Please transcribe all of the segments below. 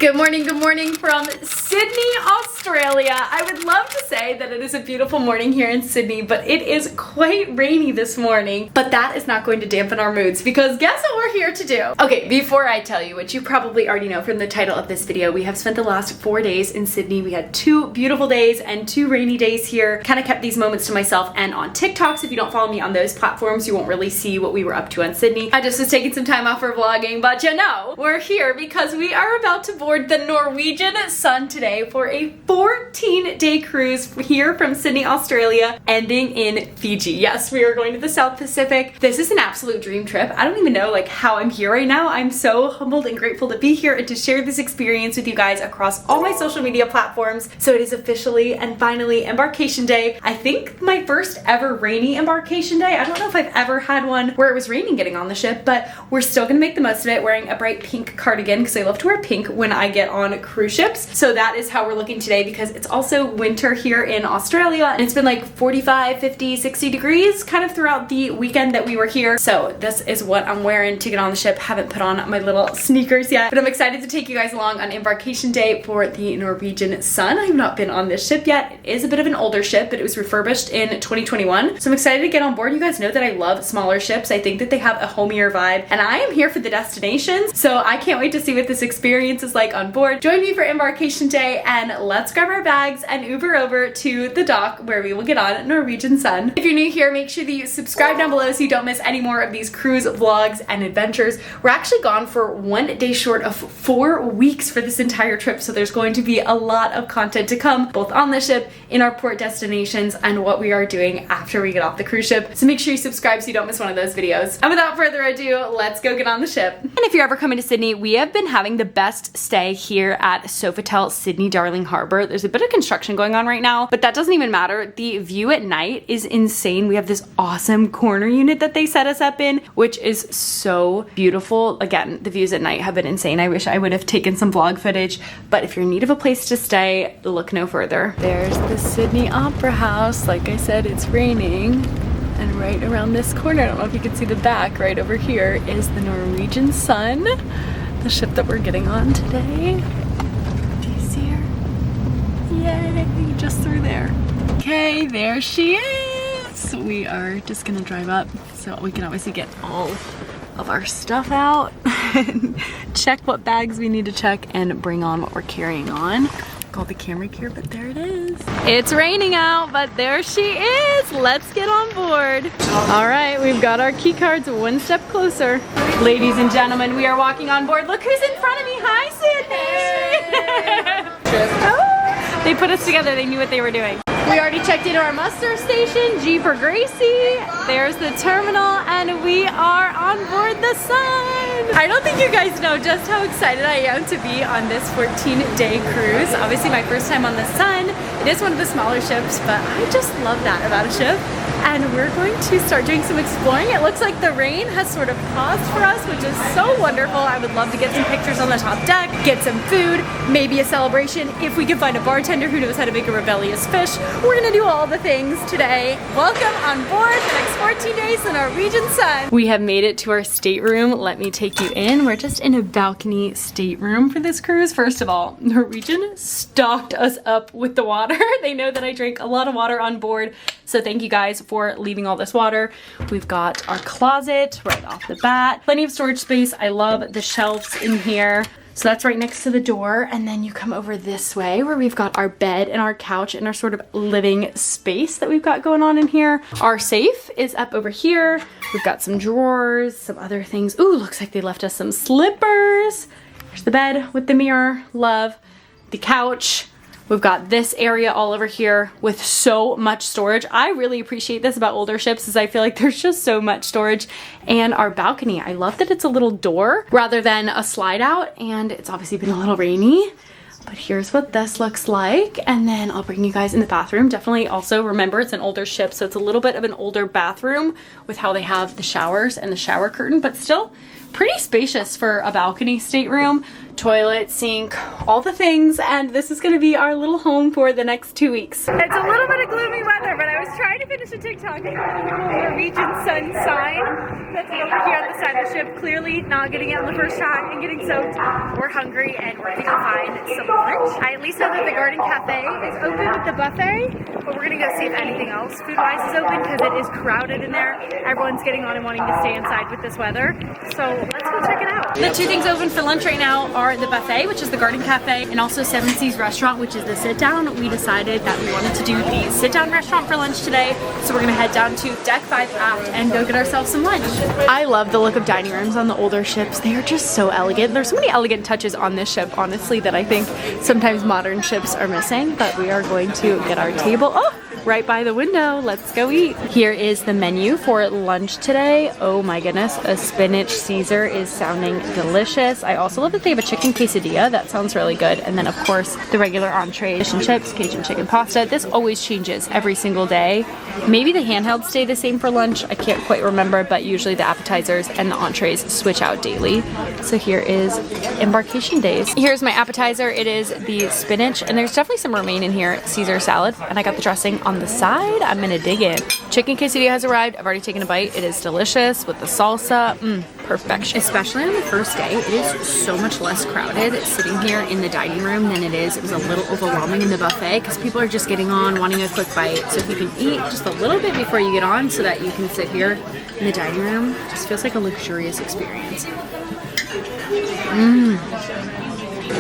Good morning from Sydney, Australia. I would love to say that it is a beautiful morning here in Sydney, but it is quite rainy this morning. But that is not going to dampen our moods because guess what we're here to do? Okay, before I tell you, which you probably already know from the title of this video, we have spent the last 4 days in Sydney. We had 2 beautiful days and 2 rainy days here. Kind of kept these moments to myself and on TikTok, so if you don't follow me on those platforms, you won't really see what we were up to in Sydney. I just was taking some time off for vlogging, but you know, we're here because we are about to board the Norwegian Sun today for a 14-day cruise here from Sydney, Australia, ending in Fiji. Yes, we are going to the South Pacific. This is an absolute dream trip. I don't even know like how I'm here right now. I'm so humbled and grateful to be here and to share this experience with you guys across all my social media platforms. So it is officially and finally Embarkation Day. I think my first ever rainy Embarkation Day. I don't know if I've ever had one where it was raining getting on the ship, but we're still gonna make the most of it, wearing a bright pink cardigan because I love to wear pink when I get on cruise ships. So that is how we're looking today because it's also winter here in Australia and it's been like 45, 50, 60 degrees kind of throughout the weekend that we were here. So this is what I'm wearing to get on the ship. Haven't put on my little sneakers yet, but I'm excited to take you guys along on Embarkation Day for the Norwegian Sun. I have not been on this ship yet. It is a bit of an older ship, but it was refurbished in 2021. So I'm excited to get on board. You guys know that I love smaller ships. I think that they have a homier vibe and I am here for the destinations. So I can't wait to see what this experience is like on board. Join me for Embarkation Day and let's grab our bags and Uber over to the dock where we will get on Norwegian Sun. If you're new here, make sure that you subscribe down below so you don't miss any more of these cruise vlogs and adventures. We're actually gone for 1 day short of 4 weeks for this entire trip, so there's going to be a lot of content to come, both on the ship, in our port destinations, and what we are doing after we get off the cruise ship. So make sure you subscribe so you don't miss one of those videos. And without further ado, let's go get on the ship. And if you're ever coming to Sydney, we have been having the best stay here at Sofitel Sydney Darling Harbour. There's a bit of construction going on right now, but that doesn't even matter. The view at night is insane. We have this awesome corner unit that they set us up in, which is so beautiful. Again, the views at night have been insane. I wish I would have taken some vlog footage, but if you're in need of a place to stay, look no further. There's the Sydney Opera House. Like I said, it's raining. And right around this corner, I don't know if you can see the back, right over here is the Norwegian Sun, the ship that we're getting on today. Yay, just through there. Okay, there she is. We are just gonna drive up so we can obviously get all of our stuff out and check what bags we need to check and bring on what we're carrying on. Got the camera here, but there it is. It's raining out, but there she is. Let's get on board. All right, we've got our key cards one step closer. Ladies and gentlemen, we are walking on board. Look who's in front of me. Hi, Sydney. Oh. They put us together, they knew what they were doing. We already checked into our muster station, G for Gracie. There's the terminal, and we are on board the Sun. I don't think you guys know just how excited I am to be on this 14-day cruise. Obviously my first time on the Sun. It is one of the smaller ships, but I just love that about a ship. And we're going to start doing some exploring. It looks like the rain has sort of paused for us, which is so wonderful. I would love to get some pictures on the top deck, get some food, maybe a celebration if we can find a bartender who knows how to make a rebellious fish. We're gonna do all the things today. Welcome on board the next 14 days in Norwegian Sun. We have made it to our stateroom. Let me take you in. We're just in a balcony stateroom for this cruise. First of all, Norwegian stocked us up with the water. They know that I drink a lot of water on board, so thank you guys for leaving all this water. We've got our closet right off the bat. Plenty of storage space. I love the shelves in here. So that's right next to the door, and then you come over this way where we've got our bed and our couch and our sort of living space that we've got going on in here. Our safe is up over here. We've got some drawers, some other things. Ooh, looks like they left us some slippers. There's the bed with the mirror, love. The couch. We've got this area all over here with so much storage. I really appreciate this about older ships, is I feel like there's just so much storage. And our balcony, I love that it's a little door rather than a slide out, and it's obviously been a little rainy. But here's what this looks like, and then I'll bring you guys in the bathroom. Definitely also remember it's an older ship, so it's a little bit of an older bathroom with how they have the showers and the shower curtain, but still pretty spacious for a balcony stateroom. Toilet, sink, all the things, and this is gonna be our little home for the next 2 weeks. It's a little bit of gloomy weather, but I was trying to finished a TikTok of the Norwegian Sun sign that's over here on the side of the ship. Clearly not getting it on the first shot and getting soaked. We're hungry and we're gonna go find some lunch. I at least know that the Garden Cafe is open with the buffet, but we're gonna go see if anything else food-wise is open because it is crowded in there. Everyone's getting on and wanting to stay inside with this weather. So let's go check it out. The two things open for lunch right now are the buffet, which is the Garden Cafe, and also Seven Seas Restaurant, which is the sit-down. We decided that we wanted to do the sit-down restaurant for lunch today, so we're gonna head down to Deck 5 aft and go get ourselves some lunch. I love the look of dining rooms on the older ships. They are just so elegant. There's so many elegant touches on this ship, honestly, that I think sometimes modern ships are missing, but we are going to get our table. Oh! Right by the window. Let's go eat. Here is the menu for lunch today. Oh my goodness, a spinach Caesar is sounding delicious. I also love that they have a chicken quesadilla. That sounds really good. And then of course the regular entree, fish and chips, Cajun chicken pasta. This always changes every single day. Maybe the handhelds stay the same for lunch. I can't quite remember, but usually the appetizers and the entrees switch out daily. So here is Embarkation days. Here's my appetizer. It is the spinach, and there's definitely some romaine in here, Caesar salad, and I got the dressing on the side. I'm gonna dig in. Chicken quesadilla has arrived. I've already taken a bite. It is delicious with the salsa. Perfection. Especially on the first day, it is so much less crowded sitting here in the dining room than it is. It was a little overwhelming in the buffet because people are just getting on, wanting a quick bite. So if you can eat just a little bit before you get on so that you can sit here in the dining room, it just feels like a luxurious experience.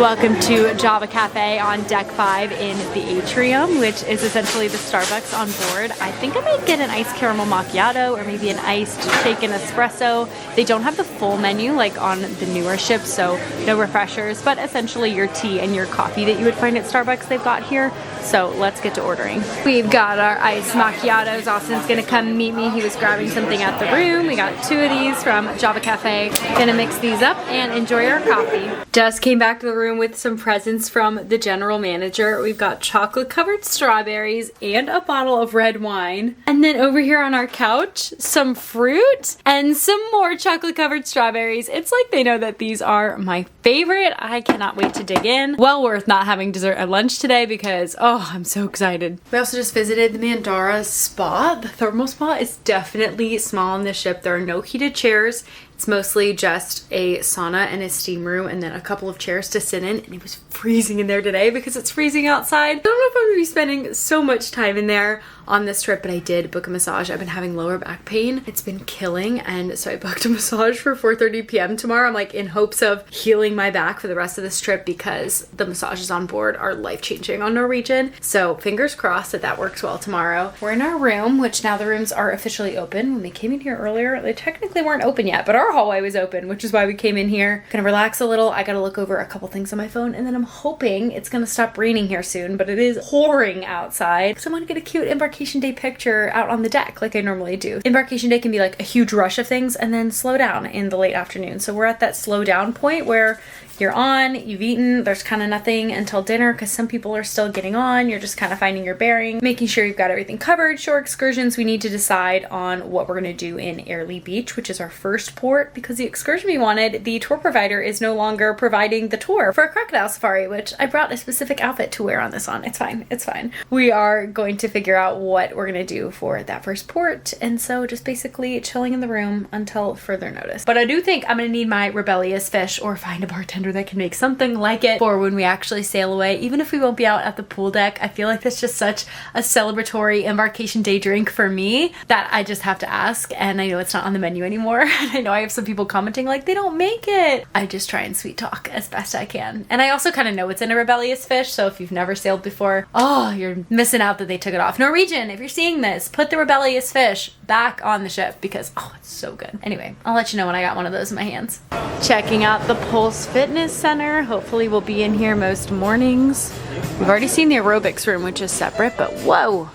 Welcome to Java Cafe on Deck 5 in the atrium, which is essentially the Starbucks on board. I think I might get an iced caramel macchiato or maybe an iced shaken espresso. They don't have the full menu like on the newer ships, so no refreshers, but essentially your tea and your coffee that you would find at Starbucks they've got here. So let's get to ordering. We've got our iced macchiatos. Austin's gonna come meet me. He was grabbing something at the room. We got 2 of these from Java Cafe. Gonna mix these up and enjoy our coffee. Just came back to the room with some presents from the general manager. We've got chocolate covered strawberries and a bottle of red wine. And then over here on our couch, some fruit and some more chocolate covered strawberries. It's like they know that these are my favorite. I cannot wait to dig in. Well worth not having dessert at lunch today because, oh, I'm so excited. We also just visited the Mandara spa. The thermal spa is definitely small on this ship. There are no heated chairs. It's mostly just a sauna and a steam room and then a couple of chairs to sit in, and it was freezing in there today because it's freezing outside. I don't know if I'm gonna be spending so much time in there on this trip, but I did book a massage. I've been having lower back pain. It's been killing, and so I booked a massage for 4:30 p.m. tomorrow. I'm like in hopes of healing my back for the rest of this trip because the massages on board are life-changing on Norwegian. So fingers crossed that that works well tomorrow. We're in our room, which now the rooms are officially open. When we came in here earlier, they technically weren't open yet, but our hallway was open, which is why we came in here. Gonna relax a little. I gotta look over a couple things on my phone, and then I'm hoping it's gonna stop raining here soon, but it is pouring outside. So I want to get a cute Embarkation Day picture out on the deck like I normally do. Embarkation Day can be like a huge rush of things and then slow down in the late afternoon. So we're at that slow down point where you're on, you've eaten, there's kind of nothing until dinner because some people are still getting on. You're just kind of finding your bearing, making sure you've got everything covered. Shore excursions, we need to decide on what we're going to do in Airlie Beach, which is our first port, because the excursion we wanted, the tour provider is no longer providing the tour for a crocodile safari, which I brought a specific outfit to wear on this one. It's fine, it's fine. We are going to figure out what we're going to do for that first port, and so just basically chilling in the room until further notice. But I do think I'm going to need my rebellious fish or find a bartender that can make something like it for when we actually sail away. Even if we won't be out at the pool deck, I feel like that's just such a celebratory Embarkation Day drink for me that I just have to ask, and I know it's not on the menu anymore. And I know I have some people commenting like they don't make it. I just try and sweet talk as best I can. And I also kind of know it's in a rebellious fish, so if you've never sailed before, oh, you're missing out that they took it off. Norwegian, if you're seeing this, put the rebellious fish back on the ship because, oh, it's so good. Anyway, I'll let you know when I got one of those in my hands. Checking out the Pulse Fitness Center. Hopefully we'll be in here most mornings. We've already seen the aerobics room, which is separate, but whoa.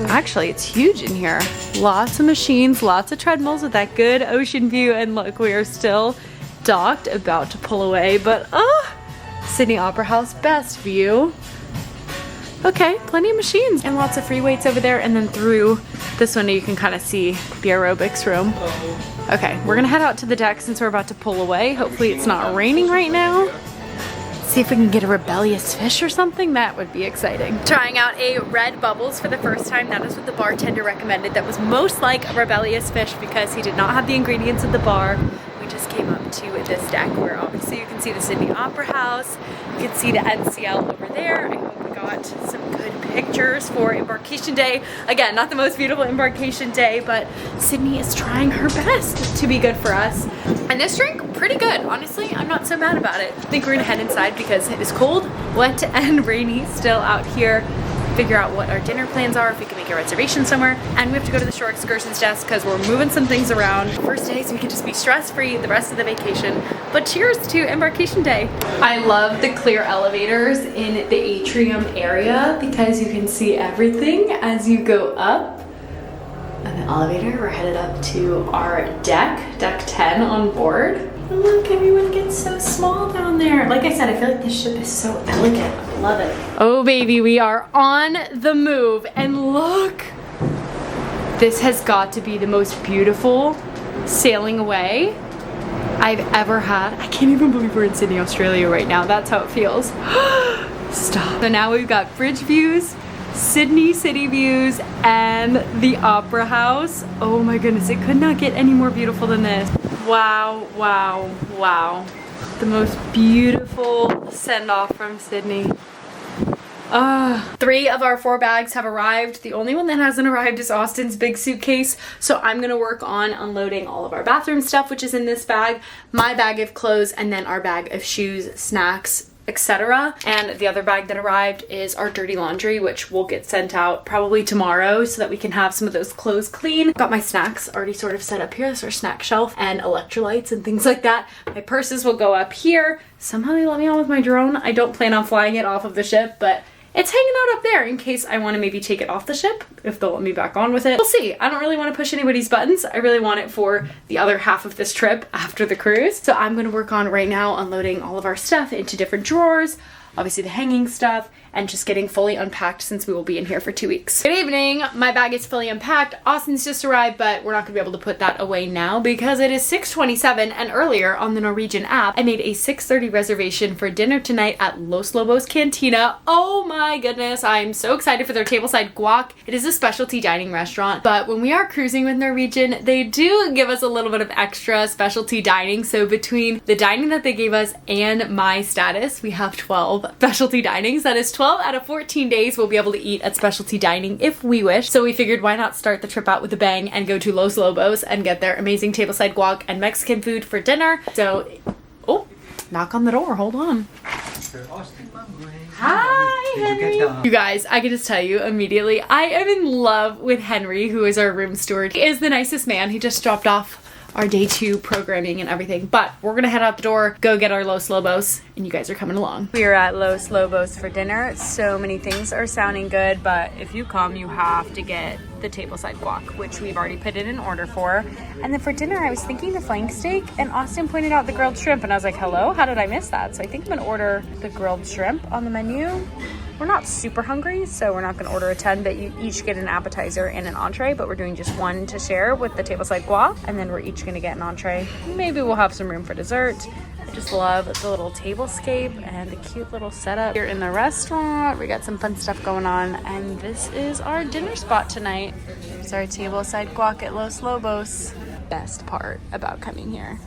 Actually, it's huge in here. Lots of machines, lots of treadmills with that good ocean view, and look, we are still docked, about to pull away, but Sydney Opera House, best view. Okay, plenty of machines and lots of free weights over there, and then through this window you can kind of see the aerobics room. Okay, we're gonna head out to the deck since we're about to pull away. Hopefully it's not raining right now. Let's See if we can get a rebellious fish or something. That would be exciting. Trying out a red bubbles for the first time. That is what the bartender recommended. That was most like a rebellious fish because he did not have the ingredients at the bar. We just came up to this deck where obviously you can see the Sydney Opera House. You can see the NCL over there. I hope we got some good pictures for Embarkation Day. Again, not the most beautiful Embarkation Day, but Sydney is trying her best to be good for us. And this drink, pretty good. Honestly, I'm not so mad about it. I think we're gonna head inside because it is cold, wet, and rainy still out here. Figure out what our dinner plans are, if we can make a reservation somewhere, and we have to go to the shore excursions desk because we're moving some things around. First day, so we can just be stress-free the rest of the vacation. But cheers to Embarkation Day. I love the clear elevators in the atrium area because you can see everything as you go up. And the elevator, we're headed up to our deck 10 on board. And look, everyone gets so small down there. Like I said, I feel like this ship is so elegant. I love it. Oh baby, we are on the move. And look, this has got to be the most beautiful sailing away I've ever had. I can't even believe we're in Sydney, Australia right now. That's how it feels. Stop. So now we've got bridge views, Sydney city views, and the Opera House. Oh my goodness, it could not get any more beautiful than this. Wow, wow, wow. The most beautiful send-off from Sydney. 3 of our 4 bags have arrived. The only one that hasn't arrived is Austin's big suitcase. So I'm gonna work on unloading all of our bathroom stuff, which is in this bag, my bag of clothes, and then our bag of shoes, snacks, etc. And the other bag that arrived is our dirty laundry, which will get sent out probably tomorrow so that we can have some of those clothes clean. Got my snacks already sort of set up here. This is our snack shelf and electrolytes and things like that. My purses will go up here. Somehow they let me on with my drone. I don't plan on flying it off of the ship, but it's hanging out up there in case I want to maybe take it off the ship, if they'll let me back on with it. We'll see. I don't really want to push anybody's buttons. I really want it for the other half of this trip after the cruise. So I'm going to work on right now unloading all of our stuff into different drawers, obviously the hanging stuff, and just getting fully unpacked since we will be in here for 2 weeks. Good evening. My bag is fully unpacked. Austin's just arrived, but we're not gonna be able to put that away now because it is 6:27, and earlier on the Norwegian app, I made a 6:30 reservation for dinner tonight at Los Lobos Cantina. Oh my goodness, I'm so excited for their tableside guac. It is a specialty dining restaurant, but when we are cruising with Norwegian, they do give us a little bit of extra specialty dining. So between the dining that they gave us and my status, we have 12 specialty dinings. That is 12 out of 14 days we'll be able to eat at specialty dining if we wish. So we figured why not start the trip out with a bang and go to Los Lobos and get their amazing tableside guac and Mexican food for dinner. So, oh, knock on the door, hold on. Hi, Henry. You guys, I can just tell you immediately, I am in love with Henry, who is our room steward. He is the nicest man. He just dropped off our day 2 programming and everything, but we're gonna head out the door, go get our Los Lobos, and you guys are coming along. We are at Los Lobos for dinner. So many things are sounding good, but if you come, you have to get the tableside guac, which we've already put in an order for. And then for dinner, I was thinking the flank steak, and Austin pointed out the grilled shrimp, and I was like, hello, how did I miss that? So I think I'm gonna order the grilled shrimp on the menu. We're not super hungry, so we're not gonna order a ton, but you each get an appetizer and an entree, but we're doing just one to share with the tableside guac, and then we're each gonna get an entree. Maybe we'll have some room for dessert. I just love the little tablescape and the cute little setup here in the restaurant. We got some fun stuff going on, and this is our dinner spot tonight. It's our tableside guac at Los Lobos. Best part about coming here.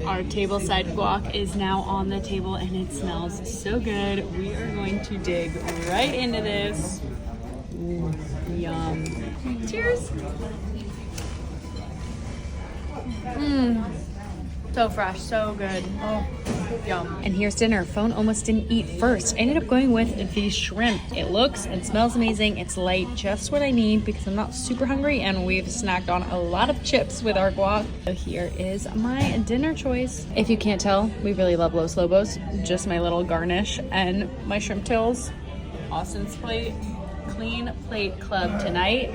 Our tableside guac is now on the table and it smells so good. We are going to dig right into this. Ooh, yum. Cheers. So fresh, so good. Oh, yum. And here's dinner. Phone almost didn't eat first. I ended up going with the shrimp. It looks and smells amazing. It's light, just what I need because I'm not super hungry, and we've snacked on a lot of chips with our guac. So here is my dinner choice. If you can't tell, we really love Los Lobos. Just my little garnish and my shrimp tills. Austin's plate. Clean plate club tonight.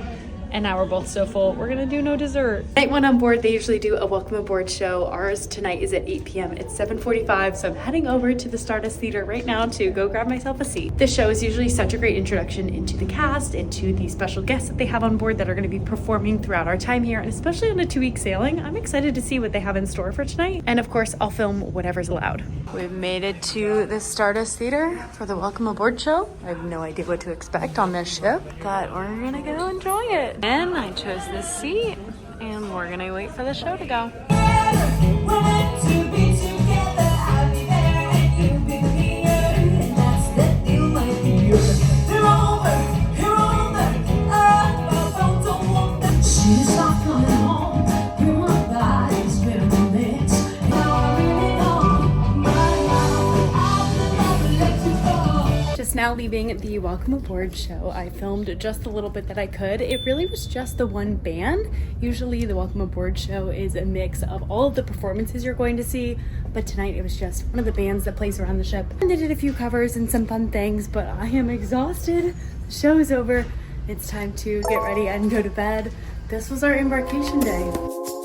and now we're both so full. We're gonna do no dessert. Night one on board, they usually do a welcome aboard show. Ours tonight is at 8 p.m. It's 7:45, so I'm heading over to the Stardust Theater right now to go grab myself a seat. This show is usually such a great introduction into the cast, into the special guests that they have on board that are gonna be performing throughout our time here, and especially on a 2-week sailing. I'm excited to see what they have in store for tonight. And of course, I'll film whatever's allowed. We've made it to the Stardust Theater for the welcome aboard show. I have no idea what to expect on this ship, but we're gonna go enjoy it. And I chose this seat, and we're gonna wait for the show to go. Now leaving the welcome aboard show, I filmed just a little bit that I could. It really was just the one band. Usually the welcome aboard show is a mix of all of the performances you're going to see, but tonight it was just one of the bands that plays around the ship. And they did a few covers and some fun things, but I am exhausted. The show is over. It's time to get ready and go to bed. This was our embarkation day.